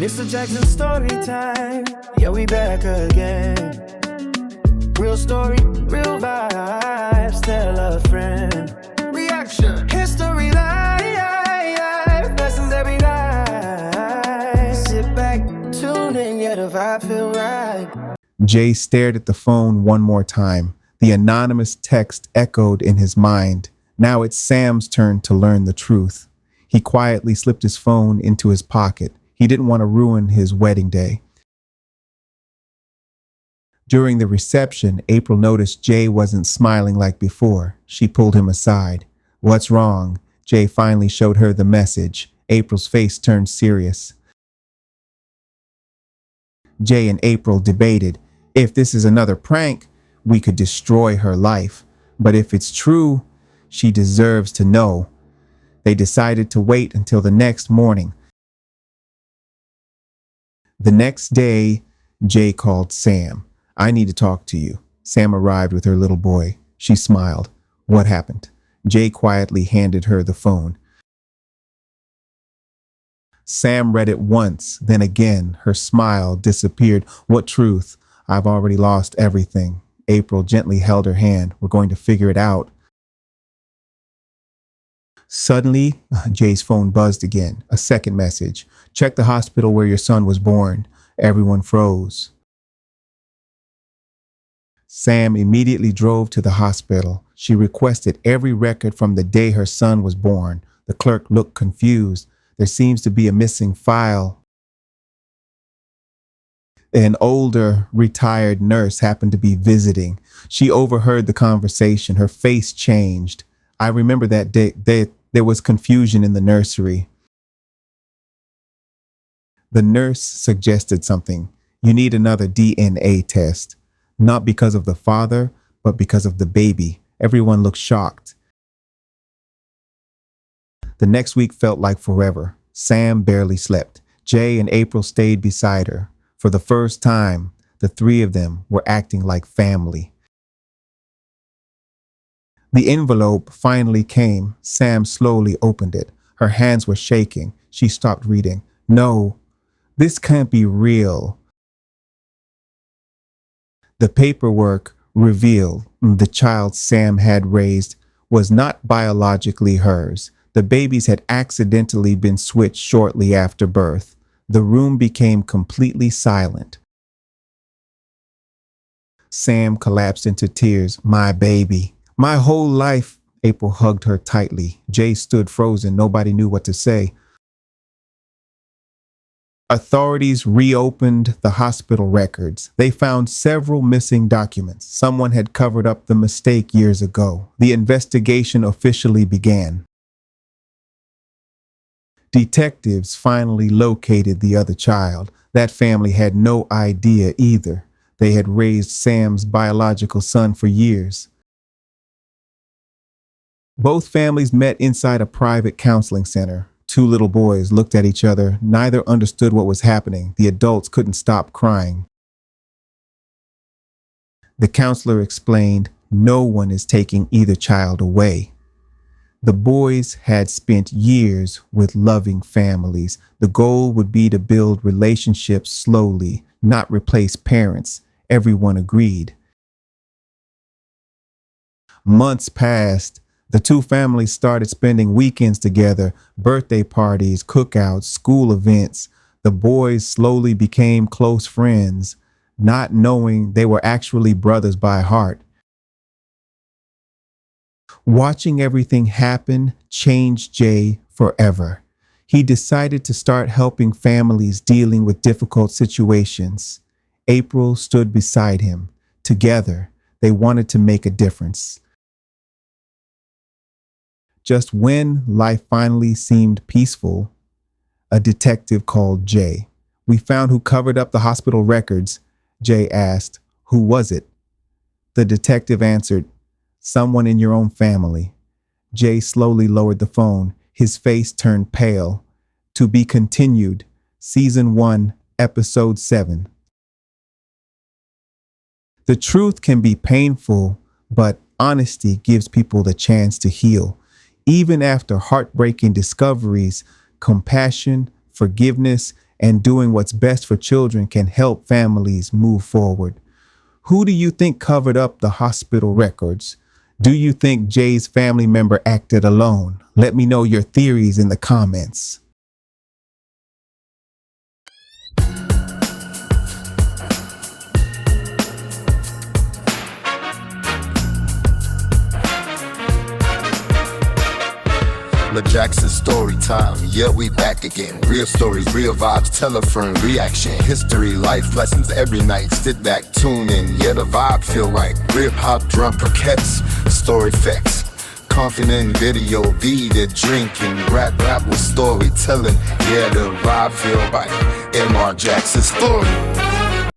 Mr. Jackson story time. Yeah, we back again. Real story, real vibes. Tell a friend. Reaction. History live. Lessons every night. Sit back, tune in. Yeah, the vibe feel right. Jay stared at the phone one more time. The anonymous text echoed in his mind. Now it's Sam's turn to learn the truth. He quietly slipped his phone into his pocket. He didn't want to ruin his wedding day. During the reception, April noticed Jay wasn't smiling like before. She pulled him aside. "What's wrong?" Jay finally showed her the message. April's face turned serious. Jay and April debated. If this is another prank, we could destroy her life. But if it's true, she deserves to know. They decided to wait until the next morning. The next day, Jay called Sam. "I need to talk to you." Sam arrived with her little boy. She smiled. "What happened?" Jay quietly handed her the phone. Sam read it once, then again. Her smile disappeared. "What truth?" "I've already lost everything." April gently held her hand. "We're going to figure it out." Suddenly, Jay's phone buzzed again. A second message. "Check the hospital where your son was born." Everyone froze. Sam immediately drove to the hospital. She requested every record from the day her son was born. The clerk looked confused. "There seems to be a missing file." An older, retired nurse happened to be visiting. She overheard the conversation. Her face changed. "I remember that day there was confusion in the nursery." The nurse suggested something. "You need another DNA test. Not because of the father, but because of the baby." Everyone looked shocked. The next week felt like forever. Sam barely slept. Jay and April stayed beside her. For the first time, the three of them were acting like family. The envelope finally came. Sam slowly opened it. Her hands were shaking. She stopped reading. "No, this can't be real." The paperwork revealed the child Sam had raised was not biologically hers. The babies had accidentally been switched shortly after birth. The room became completely silent. Sam collapsed into tears. "My baby. My whole life." April hugged her tightly. Jay stood frozen. Nobody knew what to say. Authorities reopened the hospital records. They found several missing documents. Someone had covered up the mistake years ago. The investigation officially began. Detectives finally located the other child. That family had no idea either. They had raised Sam's biological son for years. Both families met inside a private counseling center. Two little boys looked at each other. Neither understood what was happening. The adults couldn't stop crying. The counselor explained, "No one is taking either child away." The boys had spent years with loving families. The goal would be to build relationships slowly, not replace parents. Everyone agreed. Months passed. The two families started spending weekends together, birthday parties, cookouts, school events. The boys slowly became close friends, not knowing they were actually brothers by heart. Watching everything happen changed Jay forever. He decided to start helping families dealing with difficult situations. April stood beside him. Together, they wanted to make a difference. Just when life finally seemed peaceful, a detective called Jay. "We found who covered up the hospital records." Jay asked, "Who was it?" The detective answered, "Someone in your own family." Jay slowly lowered the phone. His face turned pale. To be continued, Season 1, Episode 7. The truth can be painful, but honesty gives people the chance to heal. Even after heartbreaking discoveries, compassion, forgiveness, and doing what's best for children can help families move forward. Who do you think covered up the hospital records? Do you think Jay's family member acted alone? Let me know your theories in the comments. MrJackson story time, yeah, we back again. Real stories, real vibes, tell a friend, reaction. History, life lessons every night. Sit back, tune in, yeah, the vibe feel right. Rip, hop, drum, percets, story effects. Confident video, beat it, drinking, rap with storytelling. Yeah, the vibe feel right. MrJackson story.